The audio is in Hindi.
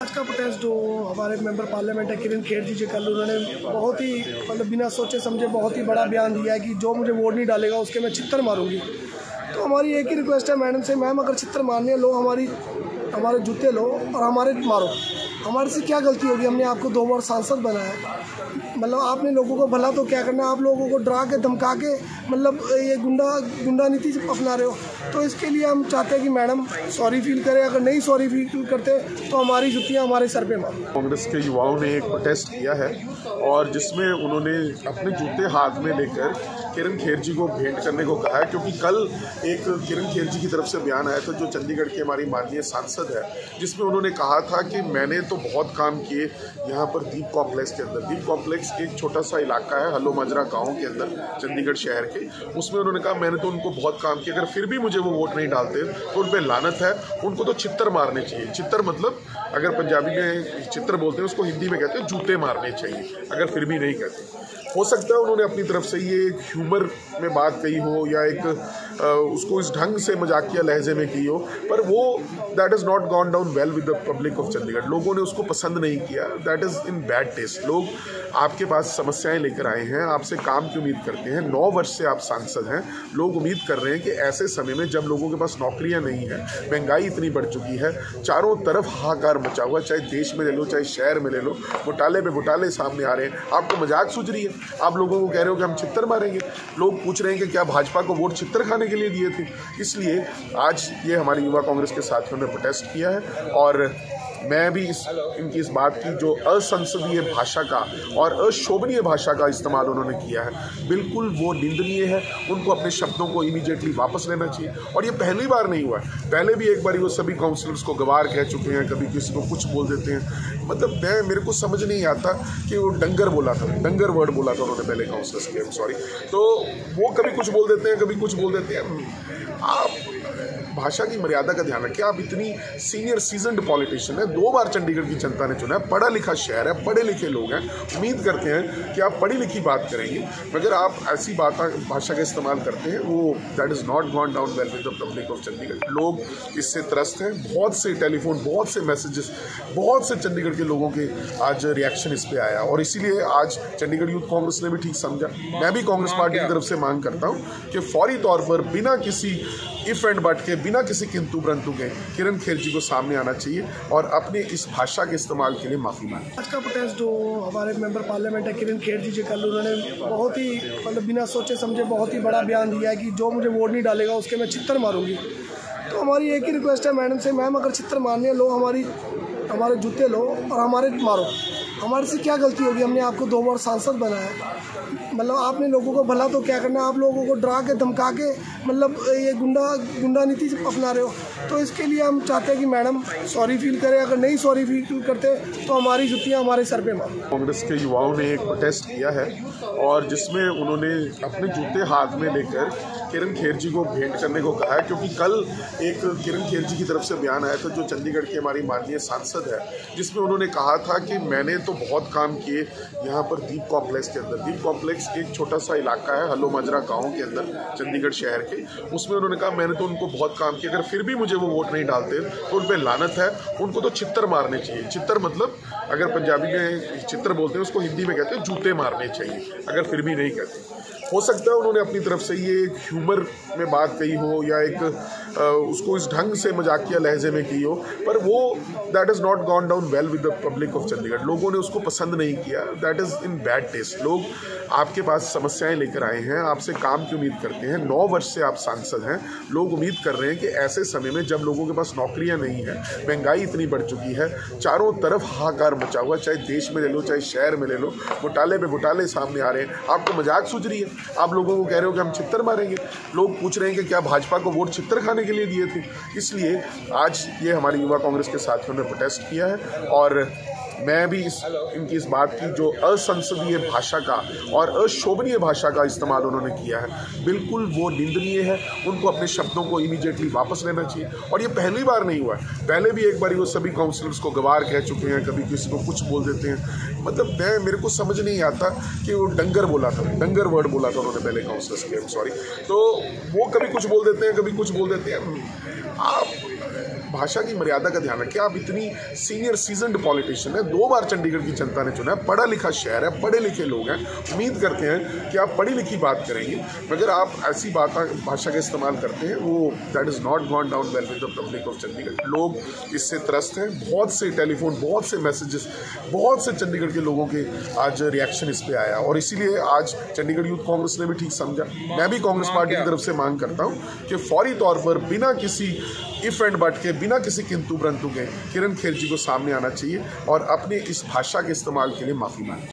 आज का प्रोटेस्ट जो हमारे मेंबर पार्लियामेंट है किरण खेर जी कल उन्होंने बहुत ही बिना सोचे समझे बहुत ही बड़ा बयान दिया है कि जो मुझे वोट नहीं डालेगा उसके मैं छित्तर मारूंगी। तो हमारी एक ही रिक्वेस्ट है मैडम से, मैम अगर छित्तर मारने लो हमारे जूते लो और हमारे मारो। हमारे से क्या गलती होगी? हमने आपको 2 बार सांसद बनाया, मतलब आपने लोगों को भला तो क्या करना है, आप लोगों को डरा के धमका के मतलब ये गुंडा नीति अपना रहे हो। तो इसके लिए हम चाहते हैं कि मैडम सॉरी फील करें, अगर नहीं सॉरी फील करते तो हमारी जुतियाँ हमारे सर पे मारो। कांग्रेस के युवाओं ने एक प्रोटेस्ट किया है और जिसमें उन्होंने अपने जूते हाथ में लेकर किरण खेर जी को भेंट करने को कहा है, क्योंकि कल एक किरण खेर जी की तरफ से बयान आया था जो चंडीगढ़ के हमारी माननीय सांसद है, जिसमें उन्होंने कहा था कि मैंने तो बहुत काम किए यहाँ पर दीप कॉम्प्लेक्स के अंदर। दीप कॉम्प्लेक्स एक छोटा सा इलाका है हल्लो माजरा गाँव के अंदर चंडीगढ़ शहर के, उसमें उन्होंने कहा मैंने तो उनको बहुत काम किया, अगर फिर भी मुझे वो वोट नहीं डालते तो उन पर लानत है, उनको तो छित्तर मारने चाहिए। छित्तर मतलब अगर पंजाबी में चित्र बोलते हैं उसको हिंदी में कहते हैं जूते मारने चाहिए, अगर फिर भी नहीं कहते। हो सकता है उन्होंने अपनी तरफ से ये एक ह्यूमर में बात कही हो या एक उसको इस ढंग से मजाकिया लहजे में की हो, पर वो that is not gone down well with the public of Chandigarh. लोगों ने उसको पसंद नहीं किया, that is in bad taste. लोग आपके पास समस्याएं लेकर आए हैं, आपसे काम की उम्मीद करते हैं, 9 वर्ष से आप सांसद हैं, लोग उम्मीद कर रहे हैं कि ऐसे समय में जब लोगों के पास नौकरियां नहीं हैं, महंगाई इतनी बढ़ चुकी है, चारों तरफ हाहाकार मचा हुआ, चाहे देश में ले लो चाहे शहर में ले लो, घोटाले पे घोटाले सामने आ रहे हैं, आपको मजाक सूझ रही है, आप लोगों को कह रहे हो कि हम छित्तर मारेंगे। लोग पूछ रहे हैं कि क्या भाजपा को वोट छित्तर खाने के लिए दिए थे? इसलिए आज ये हमारी युवा कांग्रेस के साथियों ने प्रोटेस्ट किया है और मैं भी इनकी इस बात की जो असंसदीय भाषा का और अशोभनीय भाषा का इस्तेमाल उन्होंने किया है, बिल्कुल वो निंदनीय है। उनको अपने शब्दों को इमीडिएटली वापस लेना चाहिए। और ये पहली बार नहीं हुआ है, पहले भी एक बार वो सभी काउंसलर्स को गवार कह चुके हैं, कभी किसी को कुछ बोल देते हैं। मतलब मेरे को समझ नहीं आता कि वो डंगर बोला था, डंगर वर्ड बोला था उन्होंने पहले काउंसलर्स के, सॉरी। तो वो कभी कुछ बोल देते हैं, कभी कुछ बोल देते हैं। आप भाषा की मर्यादा का ध्यान रखिए। आप इतनी सीनियर सीजन्ड पॉलिटिशियन है, 2 बार चंडीगढ़ की जनता ने चुना है, पढ़ा लिखा शहर है, पढ़े लिखे लोग हैं, उम्मीद करते हैं कि आप पढ़ी लिखी बात करेंगे। मगर आप ऐसी भाषा का इस्तेमाल करते हैं, वो that is not gone down well with the public of Chandigarh. लोग इससे त्रस्त हैं, बहुत से टेलीफोन, बहुत से मैसेजेस, बहुत से चंडीगढ़ के लोगों के आज रिएक्शन इस पर आया और इसीलिए आज चंडीगढ़ यूथ कांग्रेस ने भी ठीक समझा। मैं भी कांग्रेस पार्टी की तरफ से मांग करता हूँ कि फौरी तौर पर बिना किसी इफ एंड बट के, बिना किसी किंतु परंतु के किरण खेर जी को सामने आना चाहिए और अपने इस भाषा के इस्तेमाल के लिए माफ़ी मांगे। आज का प्रोटेस्ट जो हमारे मेंबर पार्लियामेंट है किरण खेर जी कल उन्होंने बहुत ही बिना सोचे समझे बहुत ही बड़ा बयान दिया है कि जो मुझे वोट नहीं डालेगा उसके मैं छित्तर मारूंगी। तो हमारी एक ही रिक्वेस्ट है मैडम से, मैम अगर छित्तर मारने लो हमारे जूते लो और हमारे मारो। हमारे से क्या गलती होगी? हमने आपको 2 बार सांसद बनाया, मतलब आपने लोगों को भला तो क्या करना है, आप लोगों को डरा के धमका के मतलब ये गुंडा नीति अपना रहे हो। तो इसके लिए हम चाहते हैं कि मैडम सॉरी फील करें, अगर नहीं सॉरी फील करते तो हमारी जुतियाँ हमारे सर पे मारो। कांग्रेस के युवाओं ने एक प्रोटेस्ट किया है और जिसमें उन्होंने अपने जूते हाथ में लेकर किरण खेर जी को भेंट करने को कहा है, क्योंकि कल एक किरण खेर जी की तरफ से बयान आया था जो चंडीगढ़ के हमारी माननीय सांसद है, जिसमें उन्होंने कहा था कि मैंने तो बहुत काम किए यहाँ पर दीप कॉम्प्लेक्स के अंदर। दीप कॉम्प्लेक्स एक छोटा सा इलाका है हल्लो माजरा गाँव के अंदर चंडीगढ़ शहर के, उसमें उन्होंने कहा मैंने तो उनको बहुत काम किया, अगर फिर भी मुझे वो वोट नहीं डालते तो उन पर लानत है, उनको तो छित्तर मारने चाहिए। छित्तर मतलब अगर पंजाबी में चित्र बोलते हैं उसको हिंदी में कहते हैं जूते मारने चाहिए, अगर फिर भी नहीं कहते। हो सकता है उन्होंने अपनी तरफ से ये एक ह्यूमर में बात कही हो या एक उसको इस ढंग से मजाकिया लहजे में की हो, पर वो that is not gone down well with the public of Chandigarh. लोगों ने उसको पसंद नहीं किया, that is in bad taste. लोग आपके पास समस्याएं लेकर आए हैं, आपसे काम की उम्मीद करते हैं, 9 वर्ष से आप सांसद हैं, लोग उम्मीद कर रहे हैं कि ऐसे समय में जब लोगों के पास नौकरियां नहीं हैं, महंगाई इतनी बढ़ चुकी है, चारों तरफ हाहाकार मचा हुआ, चाहे देश में ले लो चाहे शहर में ले लो, घोटाले पे घोटाले सामने आ रहे हैं, आपको मजाक सूझ रही है, आप लोगों को कह रहे हो कि हम छित्तर मारेंगे। लोग पूछ रहे हैं कि क्या भाजपा को वोट छित्तर खाने के लिए दिए थे? इसलिए आज ये हमारी युवा कांग्रेस के साथियों ने प्रोटेस्ट किया है और मैं भी इनकी इस बात की जो असंसदीय भाषा का और अशोभनीय भाषा का इस्तेमाल उन्होंने किया है, बिल्कुल वो निंदनीय है। उनको अपने शब्दों को इमीडिएटली वापस लेना चाहिए। और ये पहली बार नहीं हुआ है, पहले भी एक बार वो सभी काउंसलर्स को गवार कह चुके हैं, कभी किसी को कुछ बोल देते हैं। मतलब मेरे को समझ नहीं आता कि वो डंगर बोला था, डंगर वर्ड बोला था उन्होंने पहले काउंसलर्स के, सॉरी। तो वो कभी कुछ बोल देते हैं, कभी कुछ बोल देते हैं। आप भाषा की मर्यादा का ध्यान रखें। आप इतनी सीनियर सीजन्ड पॉलिटिशियन है, 2 बार चंडीगढ़ की जनता ने चुना है, पढ़ा लिखा शहर है, पढ़े लिखे लोग हैं, उम्मीद करते हैं कि आप पढ़ी लिखी बात करेंगे। मगर आप ऐसी भाषा का इस्तेमाल करते हैं, वो that is not gone down well with the public of Chandigarh. लोग इससे त्रस्त हैं, बहुत से टेलीफोन, बहुत से मैसेजेस, बहुत से चंडीगढ़ के लोगों के आज रिएक्शन इस पे आया, और इसीलिए आज चंडीगढ़ यूथ कांग्रेस ने भी ठीक समझा। मैं भी कांग्रेस पार्टी की तरफ से मांग करता हूं कि फौरी तौर पर बिना किसी इफ एंड बट के, बिना किसी किंतु परंतु के किरण खेर जी को सामने आना चाहिए और अपने इस भाषा के इस्तेमाल के लिए माफ़ी मांगे।